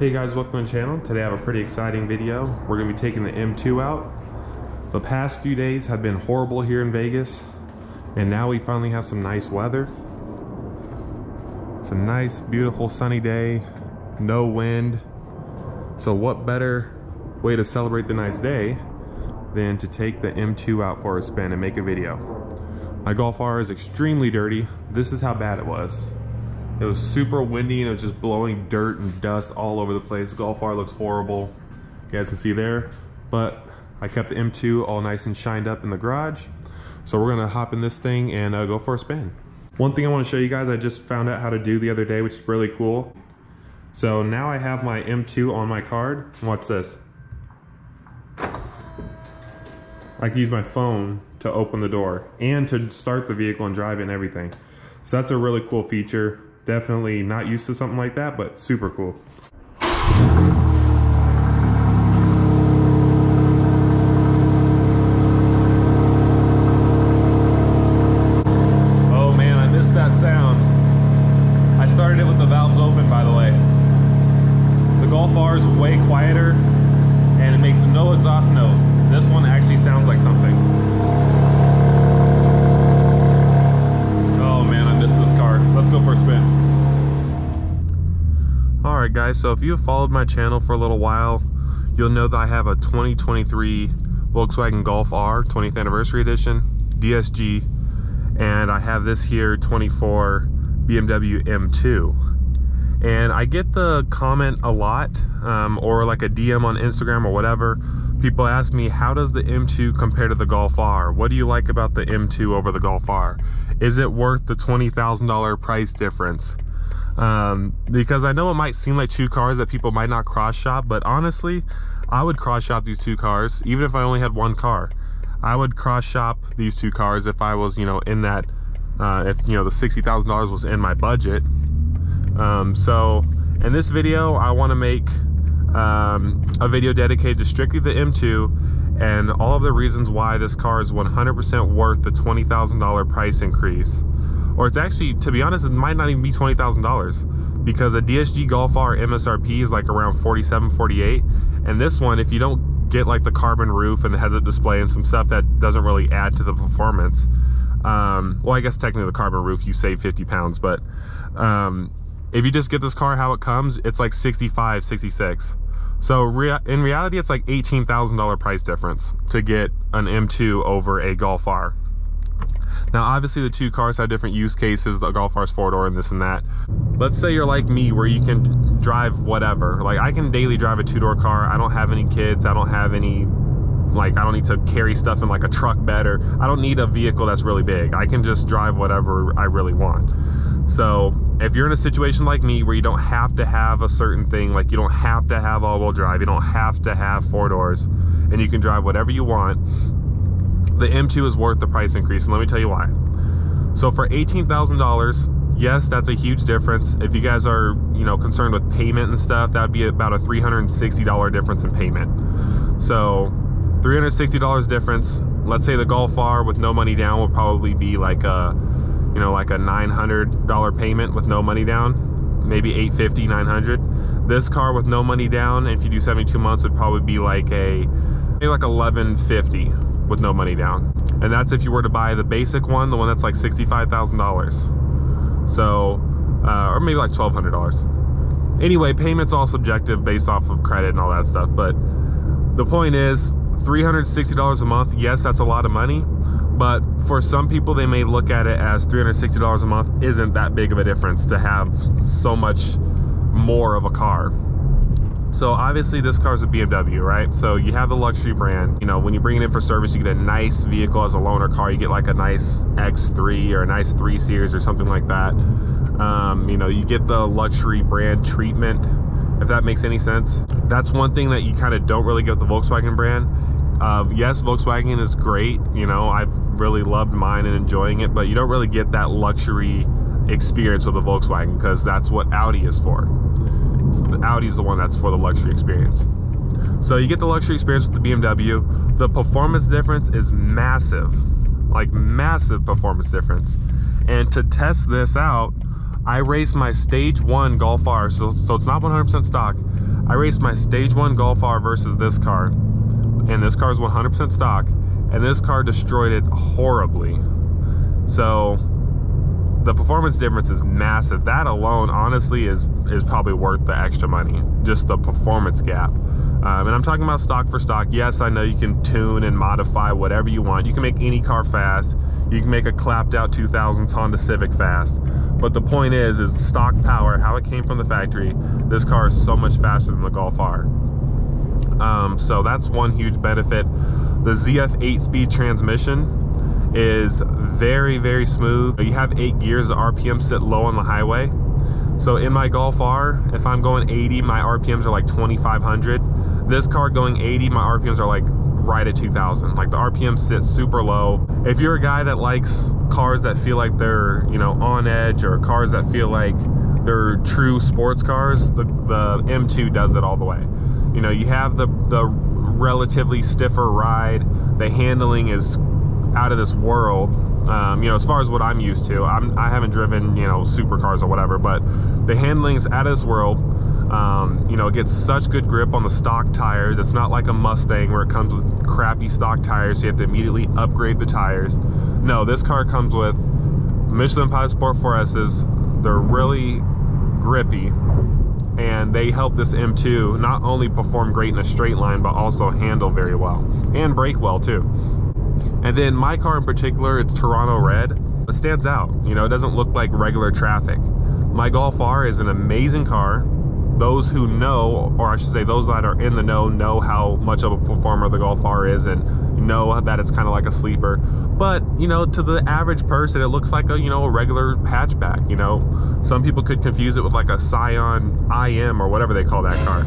Hey guys, welcome to the channel. Today I have a pretty exciting video. We're going to be taking the M2 out. The past few days have been horrible here in Vegas, and now we finally have some nice weather. It's a nice, beautiful sunny day, no wind. So what better way to celebrate the nice day than to take the M2 out for a spin and make a video. My Golf R is extremely dirty. This is how bad it was. It was super windy and it was just blowing dirt and dust all over the place. Golf R looks horrible. You guys can see there. But I kept the M2 all nice and shined up in the garage. So we're gonna hop in this thing and go for a spin. One thing I wanna show you guys, I just found out how to do the other day, which is really cool. So now I have my M2 on my card. Watch this. I can use my phone to open the door and to start the vehicle and drive it and everything. So that's a really cool feature. Definitely not used to something like that, but super cool. Oh man, I missed that sound. I started it with the valves open, by the way. The Golf R is way quieter and it makes no exhaust note. This one actually sounds like something. Oh man, I missed this car. Let's go for a spin. Alright guys, so if you have followed my channel for a little while, you'll know that I have a 2023 Volkswagen Golf R 20th Anniversary Edition DSG, and I have this here 24 BMW M2. And I get the comment a lot, or like a DM on Instagram or whatever. People ask me, how does the M2 compare to the Golf R? What do you like about the M2 over the Golf R? Is it worth the $20,000 price difference? Because I know it might seem like two cars that people might not cross shop, but honestly, I would cross shop these two cars even if I only had one car. I would cross shop these two cars if I was, you know, in that, if you know the $60,000 was in my budget. So in this video, I want to make a video dedicated to strictly the M2 and all of the reasons why this car is 100% worth the $20,000 price increase. Or it's actually, to be honest, it might not even be $20,000 because a DSG Golf R MSRP is like around $47, $48. And this one, if you don't get like the carbon roof and the heads-up display and some stuff that doesn't really add to the performance, well, I guess technically the carbon roof, you save 50 pounds, but if you just get this car how it comes, it's like 65, 66. So in reality, it's like $18,000 price difference to get an M2 over a Golf R. Now, obviously the two cars have different use cases. The Golf R's four-door and this and that. Let's say you're like me where you can drive whatever. Like I can daily drive a two-door car. I don't have any kids. I don't have any, like, I don't need to carry stuff in like a truck bed, or I don't need a vehicle that's really big. I can just drive whatever I really want. So if you're in a situation like me where you don't have to have a certain thing, like you don't have to have all-wheel drive, you don't have to have four doors, and you can drive whatever you want, the M2 is worth the price increase, and let me tell you why. So for $18,000, yes, that's a huge difference. If you guys are, you know, concerned with payment and stuff, that would be about a $360 difference in payment. So $360 difference. Let's say the Golf R with no money down will probably be like a, you know, like a $900 payment with no money down, maybe $850, $900. This car with no money down, if you do 72 months, would probably be like maybe like $1,150 with no money down. And that's if you were to buy the basic one, the one that's like $65,000. So, or maybe like $1,200. Anyway, payment's all subjective based off of credit and all that stuff. But the point is, $360 a month, yes, that's a lot of money. But for some people, they may look at it as $360 a month isn't that big of a difference to have so much more of a car. So obviously this car is a BMW, right? So you have the luxury brand. You know, when you bring it in for service, you get a nice vehicle as a loaner car. You get like a nice X3 or a nice 3 Series or something like that. You know, you get the luxury brand treatment, if that makes any sense. That's one thing that you kind of don't really get with the Volkswagen brand. Yes, Volkswagen is great. You know, I've really loved mine and enjoying it, but you don't really get that luxury experience with the Volkswagen because that's what Audi is for. The Audi is the one that's for the luxury experience. So you get the luxury experience with the BMW. The performance difference is massive, like massive performance difference. And to test this out, I raced my stage 1 Golf R, so it's not 100% stock. I raced my stage 1 Golf R versus this car, and this car is 100% stock, and this car destroyed it horribly. So the performance difference is massive. That alone, honestly, is probably worth the extra money, just the performance gap. And I'm talking about stock for stock. Yes, I know you can tune and modify whatever you want. You can make any car fast. You can make a clapped out 2000s Honda Civic fast. But the point is stock power, how it came from the factory. This car is so much faster than the Golf R. So that's one huge benefit. The ZF 8-speed transmission is very, very smooth. You have 8 gears, the RPM sit low on the highway. So in my Golf R, if I'm going 80, my RPMs are like 2,500. This car going 80, my RPMs are like right at 2,000. Like the RPM sits super low. If you're a guy that likes cars that feel like they're, you know, on edge, or cars that feel like they're true sports cars, the M2 does it all the way. You know, you have the relatively stiffer ride. The handling is out of this world. You know, as far as what I'm used to, I haven't driven, you know, supercars or whatever, but the handling is out of this world. You know, it gets such good grip on the stock tires. It's not like a Mustang where it comes with crappy stock tires, so you have to immediately upgrade the tires. No, this car comes with Michelin Pilot Sport 4S's. They're really grippy, and they help this M2 not only perform great in a straight line, but also handle very well and brake well too. And then my car in particular, it's Toronto red. It stands out. You know, it doesn't look like regular traffic. My Golf R is an amazing car. Those who know, or I should say those that are in the know how much of a performer the Golf R is, and know that it's kind of like a sleeper. But, you know, to the average person, it looks like a, you know, a regular hatchback. You know, some people could confuse it with like a Scion IM or whatever they call that car.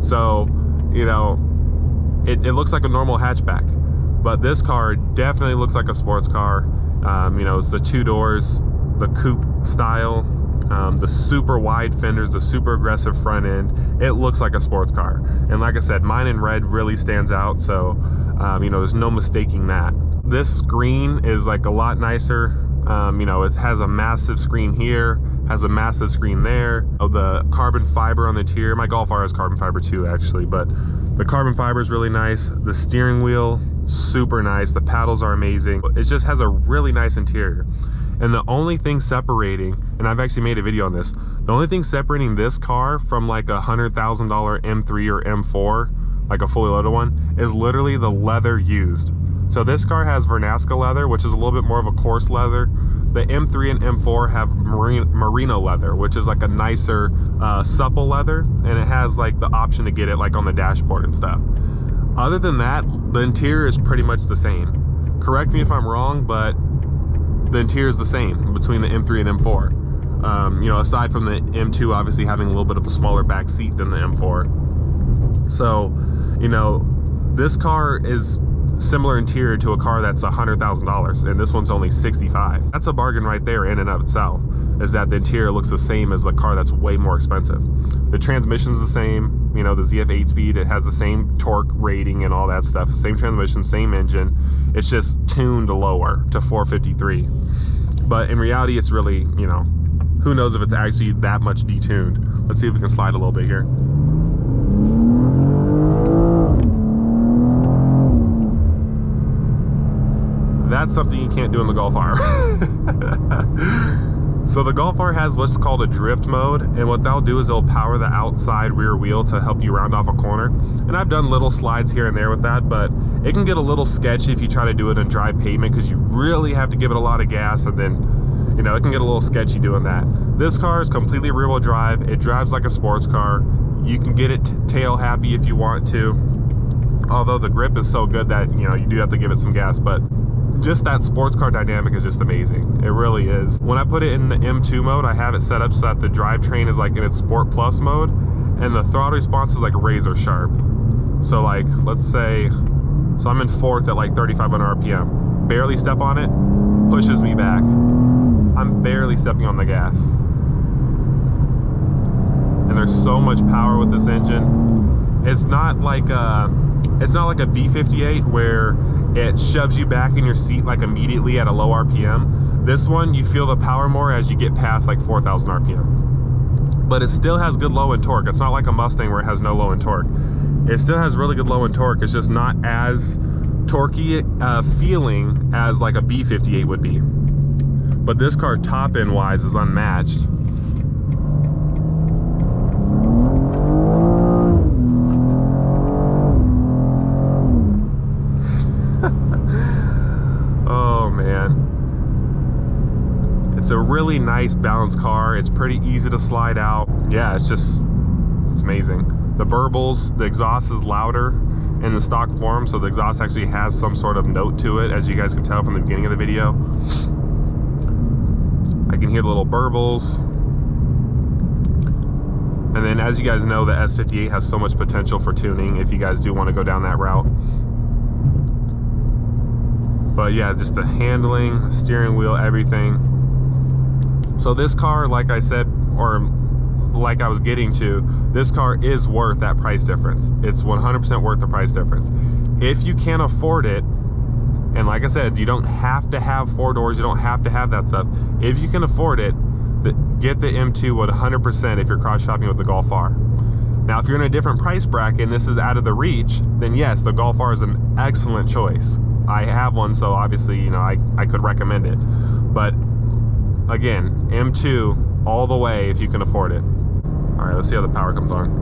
So, you know, it looks like a normal hatchback. But this car definitely looks like a sports car. You know, it's the 2 doors, the coupe style, the super wide fenders, the super aggressive front end. It looks like a sports car. And like I said, mine in red really stands out. So, you know, there's no mistaking that. This screen is like a lot nicer. You know, it has a massive screen here, has a massive screen there. Oh, the carbon fiber on the interior. My Golf R has carbon fiber too, actually, but the carbon fiber is really nice. The steering wheel, super nice. The paddles are amazing. It just has a really nice interior. And the only thing separating, and I've actually made a video on this, the only thing separating this car from like a $100,000 M3 or M4, like a fully loaded one, is literally the leather used. So this car has Vernasca leather, which is a little bit more of a coarse leather. The M3 and M4 have merino leather, which is like a nicer, supple leather, and it has like the option to get it like on the dashboard and stuff. Other than that, the interior is pretty much the same. Correct me if I'm wrong, but the interior is the same between the M3 and M4. You know, aside from the M2 obviously having a little bit of a smaller back seat than the M4. So, you know, this car is similar interior to a car that's $100,000, and this one's only $65,000. That's a bargain right there in and of itself, is that the interior looks the same as the car that's way more expensive. The transmission's the same, you know, the ZF 8-speed, it has the same torque rating and all that stuff, same transmission, same engine. It's just tuned lower to 453. But in reality, it's really, you know, who knows if it's actually that much detuned. Let's see if we can slide a little bit here. That's something you can't do in the Golf R. So the Golf R has what's called a drift mode, and what they'll do is they'll power the outside rear wheel to help you round off a corner. And I've done little slides here and there with that, but it can get a little sketchy if you try to do it on dry pavement, because you really have to give it a lot of gas, and then, you know, it can get a little sketchy doing that. This car is completely rear-wheel drive. It drives like a sports car. You can get it tail happy if you want to, although the grip is so good that, you know, you do have to give it some gas, but just that sports car dynamic is just amazing. It really is. When I put it in the M2 mode, I have it set up so that the drivetrain is like in its Sport Plus mode, and the throttle response is like razor sharp. So like, let's say, so I'm in 4th at like 3,500 RPM. Barely step on it, pushes me back. I'm barely stepping on the gas. And there's so much power with this engine. It's not like a B58 where it shoves you back in your seat like immediately at a low RPM. This one, you feel the power more as you get past like 4,000 RPM. but it still has good low end torque. It's not like a Mustang where it has no low end torque. It still has really good low end torque. It's just not as torquey feeling as like a B58 would be. But this car top end wise is unmatched. Oh man, it's a really nice balanced car. It's pretty easy to slide out. Yeah, it's amazing. The burbles, the exhaust is louder in the stock form, so the exhaust actually has some sort of note to it, as you guys can tell from the beginning of the video. I can hear the little burbles. And then, as you guys know, the S58 has so much potential for tuning if you guys do want to go down that route. But yeah, just the handling, steering wheel, everything. So this car, like I said, or like I was getting to, this car is worth that price difference. It's 100% worth the price difference. If you can't afford it, and like I said, you don't have to have 4 doors, you don't have to have that stuff. If you can afford it, get the M2 100% if you're cross shopping with the Golf R. Now, if you're in a different price bracket and this is out of the reach, then yes, the Golf R is an excellent choice. I have one, so obviously, you know, I could recommend it. But again, M2 all the way if you can afford it. All right, let's see how the power comes on.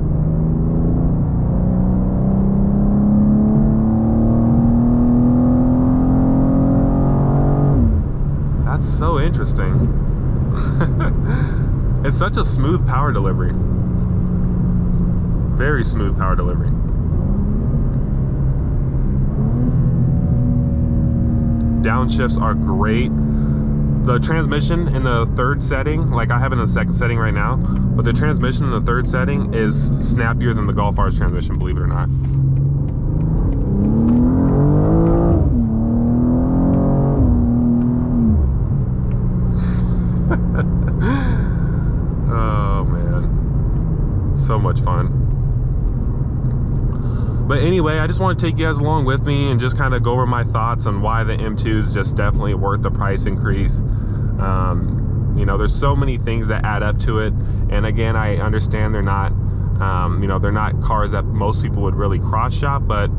That's so interesting. It's such a smooth power delivery. Very smooth power delivery. Downshifts are great. The transmission in the 3rd setting, like I have it in the 2nd setting right now, but the transmission in the 3rd setting is snappier than the Golf R's transmission, believe it or not. Oh man, so much fun. But anyway, I just want to take you guys along with me and just kind of go over my thoughts on why the M2 is just definitely worth the price increase. You know, there's so many things that add up to it. And again, I understand they're not, you know, they're not cars that most people would really cross shop, but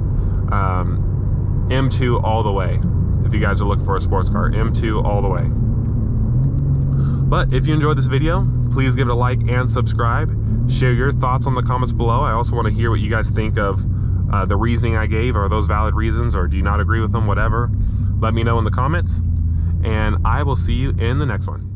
M2 all the way. If you guys are looking for a sports car, M2 all the way. But if you enjoyed this video, please give it a like and subscribe. Share your thoughts on the comments below. I also want to hear what you guys think of the reasoning I gave. Are those valid reasons, or do you not agree with them? Whatever. Let me know in the comments, and I will see you in the next one.